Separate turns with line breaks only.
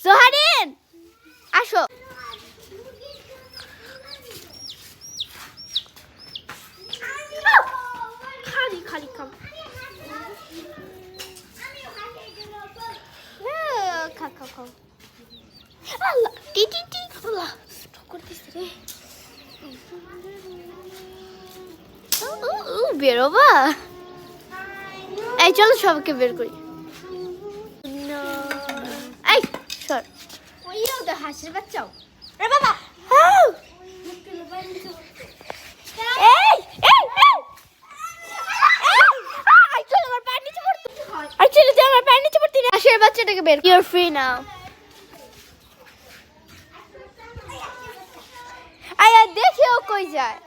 সোহারিন আসো। খালি খালি খাম খা খা খাও। আল্লাহ টি টি টি আল্লাহ করতেছে রে। বেরোবা? এই চলো সবাইকে বের করি। এই সর ওইও তো হাসির বাচ্চাও রে বাবা। এই এই এই চলো আমার পায়ের নিচে পড়তে। চলো যে আমার পায়ের নিচে পড়তে হাসির বাচ্চাটাকে বের। You are free now. আয়া দেখেও কই যায়।